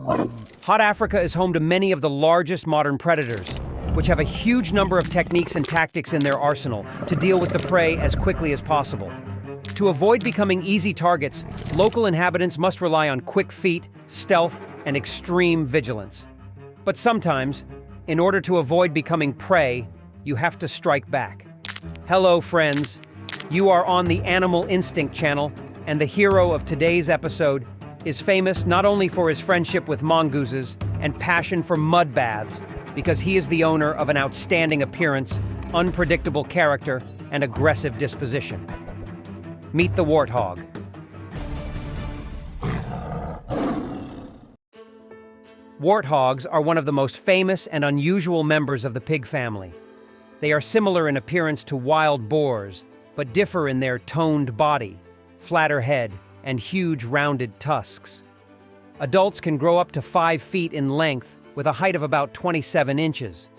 Hot Africa is home to many of the largest modern predators, which have a huge number of techniques and tactics in their arsenal to deal with the prey as quickly as possible. To avoid becoming easy targets, local inhabitants must rely on quick feet, stealth, and extreme vigilance. But sometimes, in order to avoid becoming prey, you have to strike back. Hello, friends. You are on the Animal Instinct channel, and the hero of today's episode is famous not only for his friendship with mongooses and passion for mud baths, because he is the owner of an outstanding appearance, unpredictable character, and aggressive disposition. Meet the warthog. Warthogs are one of the most famous and unusual members of the pig family. They are similar in appearance to wild boars, but differ in their toned body, flatter head, and huge rounded tusks. Adults can grow up to 5 feet in length with a height of about 27 inches.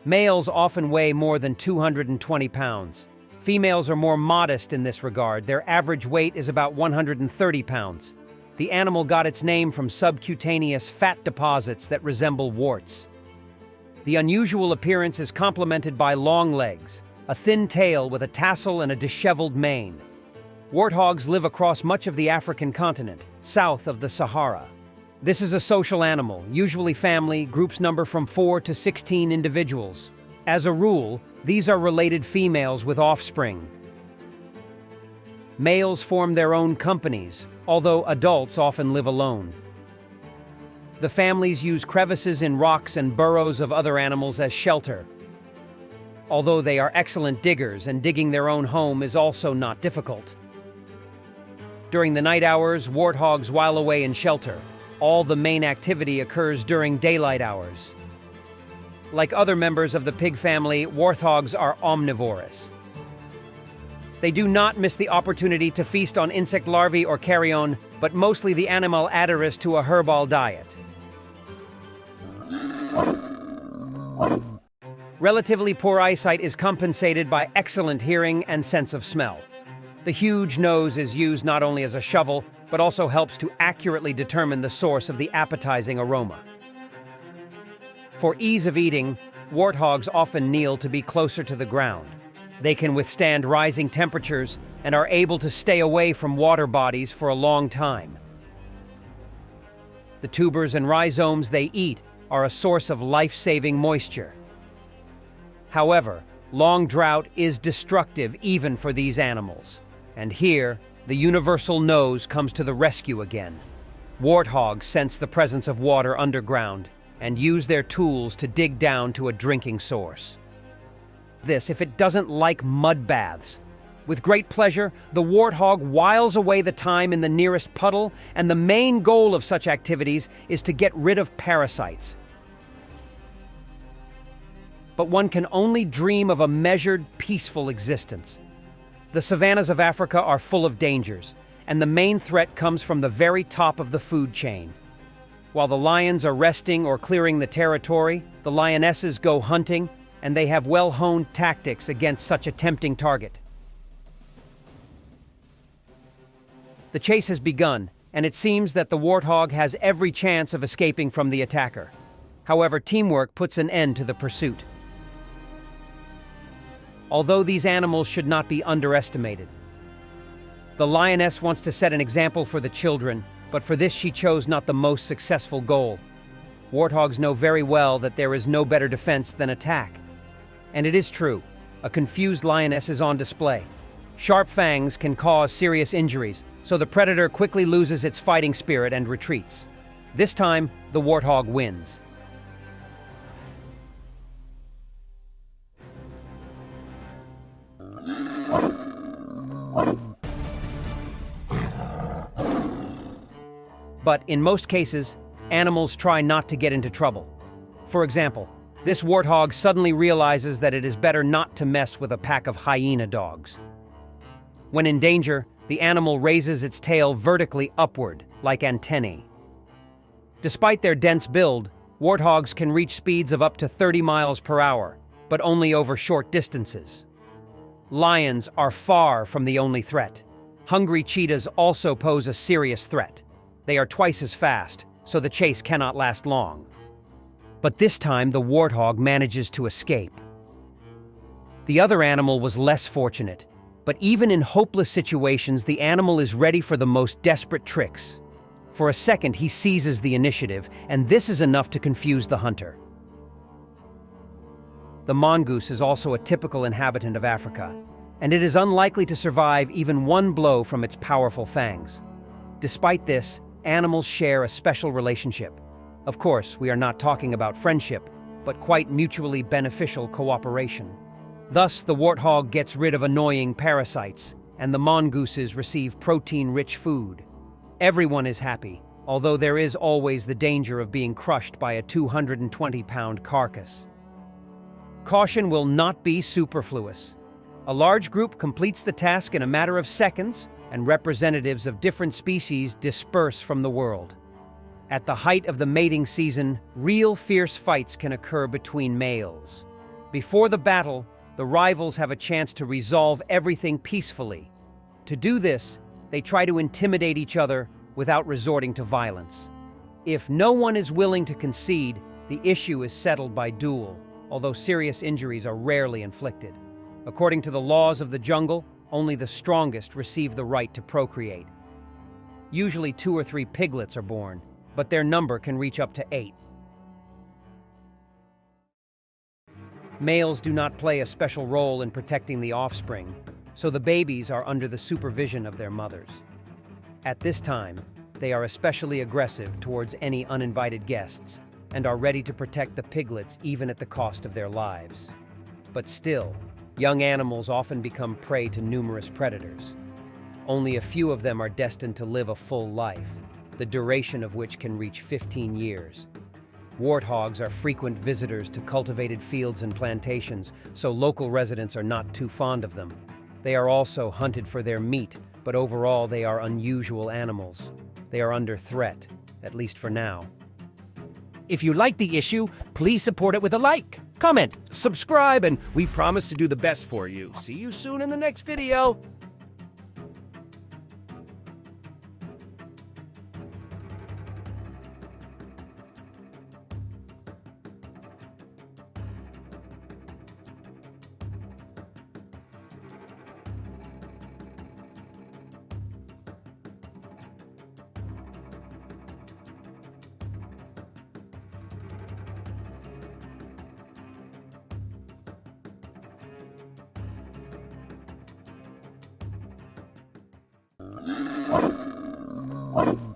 Males often weigh more than 220 pounds. Females are more modest in this regard. Their average weight is about 130 pounds. The animal got its name from subcutaneous fat deposits that resemble warts. The unusual appearance is complemented by long legs, a thin tail with a tassel and a disheveled mane. Warthogs live across much of the African continent, south of the Sahara. This is a social animal, usually family, groups number from 4 to 16 individuals. As a rule, these are related females with offspring. Males form their own companies, although adults often live alone. The families use crevices in rocks and burrows of other animals as shelter. Although they are excellent diggers, and digging their own home is also not difficult. During the night hours, warthogs while away in shelter. All the main activity occurs during daylight hours. Like other members of the pig family, warthogs are omnivores. They do not miss the opportunity to feast on insect larvae or carrion, but mostly the animal adheres to a herbal diet. Relatively poor eyesight is compensated by excellent hearing and sense of smell. The huge nose is used not only as a shovel, but also helps to accurately determine the source of the appetizing aroma. For ease of eating, warthogs often kneel to be closer to the ground. They can withstand rising temperatures and are able to stay away from water bodies for a long time. The tubers and rhizomes they eat are a source of life-saving moisture. However, long drought is destructive even for these animals. And here, the universal nose comes to the rescue again. Warthogs sense the presence of water underground and use their tools to dig down to a drinking source. This if it doesn't like mud baths. With great pleasure, the warthog whiles away the time in the nearest puddle, and the main goal of such activities is to get rid of parasites. But one can only dream of a measured, peaceful existence. The savannas of Africa are full of dangers, and the main threat comes from the very top of the food chain. While the lions are resting or clearing the territory, the lionesses go hunting, and they have well-honed tactics against such a tempting target. The chase has begun, and it seems that the warthog has every chance of escaping from the attacker. However, teamwork puts an end to the pursuit. Although these animals should not be underestimated. The lioness wants to set an example for the children, but for this she chose not the most successful goal. Warthogs know very well that there is no better defense than attack. And it is true, a confused lioness is on display. Sharp fangs can cause serious injuries, so the predator quickly loses its fighting spirit and retreats. This time, the warthog wins. But in most cases, animals try not to get into trouble. For example, this warthog suddenly realizes that it is better not to mess with a pack of hyena dogs. When in danger, the animal raises its tail vertically upward, like antennae. Despite their dense build, warthogs can reach speeds of up to 30 miles per hour, but only over short distances. Lions are far from the only threat. Hungry cheetahs also pose a serious threat. They are twice as fast, so the chase cannot last long. But this time, the warthog manages to escape. The other animal was less fortunate, but even in hopeless situations, the animal is ready for the most desperate tricks. For a second, he seizes the initiative, and this is enough to confuse the hunter. The mongoose is also a typical inhabitant of Africa, and it is unlikely to survive even one blow from its powerful fangs. Despite this, animals share a special relationship. Of course, we are not talking about friendship, but quite mutually beneficial cooperation. Thus, the warthog gets rid of annoying parasites, and the mongooses receive protein-rich food. Everyone is happy, although there is always the danger of being crushed by a 220-pound carcass. Caution will not be superfluous. A large group completes the task in a matter of seconds, and representatives of different species disperse from the world. At the height of the mating season, real fierce fights can occur between males. Before the battle, the rivals have a chance to resolve everything peacefully. To do this, they try to intimidate each other without resorting to violence. If no one is willing to concede, the issue is settled by duel, although serious injuries are rarely inflicted. According to the laws of the jungle, only the strongest receive the right to procreate. Usually 2 or 3 piglets are born, but their number can reach up to 8. Males do not play a special role in protecting the offspring, so the babies are under the supervision of their mothers. At this time, they are especially aggressive towards any uninvited guests and are ready to protect the piglets even at the cost of their lives. But still, young animals often become prey to numerous predators. Only a few of them are destined to live a full life, the duration of which can reach 15 years. Warthogs are frequent visitors to cultivated fields and plantations, so local residents are not too fond of them. They are also hunted for their meat, but overall they are unusual animals. They are under threat, at least for now. If you like the issue, please support it with a like, comment, subscribe, and we promise to do the best for you. See you soon in the next video. Oh.